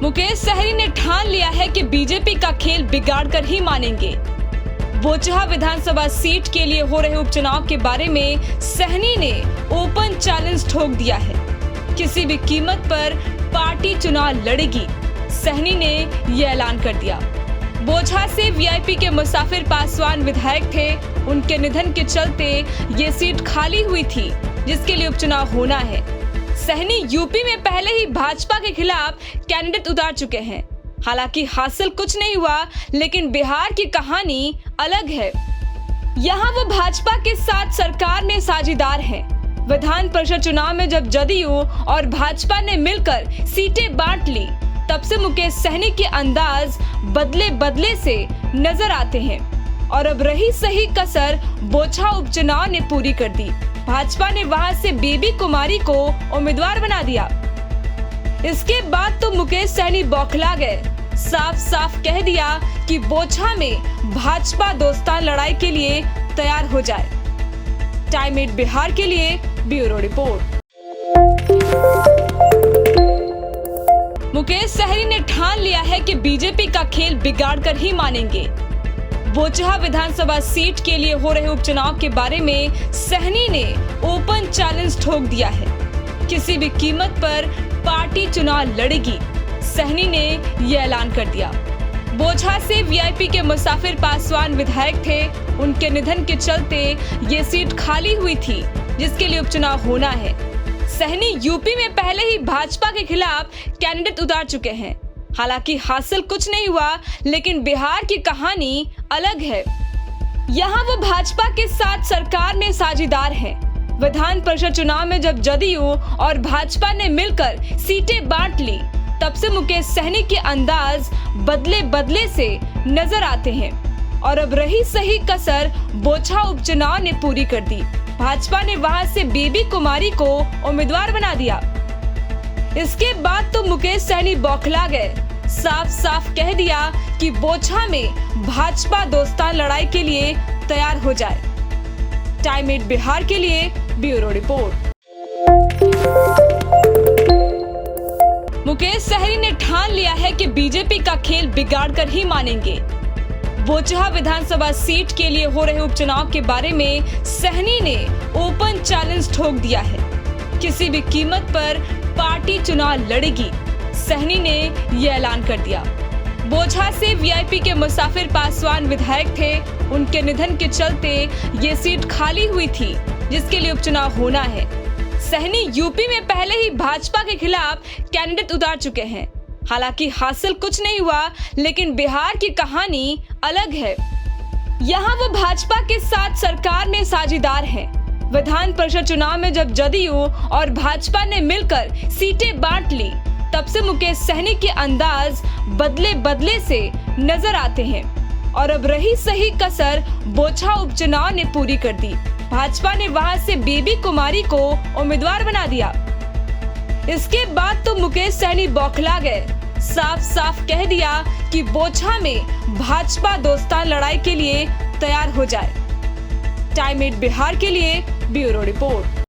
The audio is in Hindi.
मुकेश सहनी ने ठान लिया है कि बीजेपी का खेल बिगाड़ कर ही मानेंगे। बोचहा विधानसभा सीट के लिए हो रहे उपचुनाव के बारे में सहनी ने ओपन चैलेंज ठोक दिया है। किसी भी कीमत पर पार्टी चुनाव लड़ेगी, सहनी ने यह ऐलान कर दिया। बोचहा से वीआईपी के मुसाफिर पासवान विधायक थे। उनके निधन के चलते ये सीट खाली हुई थी, जिसके लिए उपचुनाव होना है। सहनी यूपी में पहले ही भाजपा के खिलाफ कैंडिडेट उतार चुके हैं। हालांकि हासिल कुछ नहीं हुआ, लेकिन बिहार की कहानी अलग है। यहाँ वो भाजपा के साथ सरकार में साझेदार हैं। विधान परिषद चुनाव में जब जदयू और भाजपा ने मिलकर सीटें बांट ली, तब से मुकेश सहनी के अंदाज बदले से नजर आते हैं। और अब रही सही कसर बोचहा उपचुनाव ने पूरी कर दी। भाजपा ने वहां से बेबी कुमारी को उम्मीदवार बना दिया। इसके बाद तो मुकेश सहनी बौखला गए। साफ साफ कह दिया कि बोचहा में भाजपा दोस्तान लड़ाई के लिए तैयार हो जाए। टाइम 8 बिहार के लिए ब्यूरो रिपोर्ट। मुकेश सहनी ने ठान लिया है कि बीजेपी का खेल बिगाड़ कर ही मानेंगे। बोचहा विधानसभा सीट के लिए हो रहे उपचुनाव के बारे में सहनी ने ओपन चैलेंज ठोक दिया है। किसी भी कीमत पर पार्टी चुनाव लड़ेगी, सहनी ने यह ऐलान कर दिया। बोचहा से वीआईपी के मुसाफिर पासवान विधायक थे। उनके निधन के चलते ये सीट खाली हुई थी, जिसके लिए उपचुनाव होना है। सहनी यूपी में पहले ही भाजपा के खिलाफ कैंडिडेट उतार चुके हैं। हालांकि हासिल कुछ नहीं हुआ, लेकिन बिहार की कहानी अलग है। यहाँ वो भाजपा के साथ सरकार में साझेदार हैं। विधान परिषद चुनाव में जब जदयू और भाजपा ने मिलकर सीटें बांट ली, तब से मुकेश सहनी के अंदाज बदले से नजर आते हैं। और अब रही सही कसर बोचहा उपचुनाव ने पूरी कर दी। भाजपा ने वहां से बेबी कुमारी को उम्मीदवार बना दिया। इसके बाद तो मुकेश सहनी बौखला गए। साफ साफ कह दिया कि बोचहा में भाजपा दोस्तान लड़ाई के लिए तैयार हो जाए। टाइम 8 बिहार के लिए ब्यूरो रिपोर्ट। मुकेश सहनी ने ठान लिया है कि बीजेपी का खेल बिगाड़ कर ही मानेंगे। बोचहा विधानसभा सीट के लिए हो रहे उपचुनाव के बारे में सहनी ने ओपन चैलेंज ठोक दिया है। किसी भी कीमत पर पार्टी चुनाव लड़ेगी, सहनी ने यह ऐलान कर दिया। बोचहा से वीआईपी के मुसाफिर पासवान विधायक थे। उनके निधन के चलते ये सीट खाली हुई थी, जिसके लिए उपचुनाव होना है। सहनी यूपी में पहले ही भाजपा के खिलाफ कैंडिडेट उतार चुके हैं। हालांकि हासिल कुछ नहीं हुआ, लेकिन बिहार की कहानी अलग है। यहाँ वो भाजपा के साथ सरकार में साझेदार हैं। विधान परिषद चुनाव में जब जदयू और भाजपा ने मिलकर सीटें बांट ली, तब से मुकेश सहनी के अंदाज बदले से नजर आते हैं। और अब रही सही कसर बोचहा उपचुनाव ने पूरी कर दी। भाजपा ने वहां से बेबी कुमारी को उम्मीदवार बना दिया। इसके बाद तो मुकेश सहनी बौखला गए। साफ साफ कह दिया कि बोचहा में भाजपा दोस्तान लड़ाई के लिए तैयार हो जाए। टाइम 8 बिहार के लिए ब्यूरो रिपोर्ट।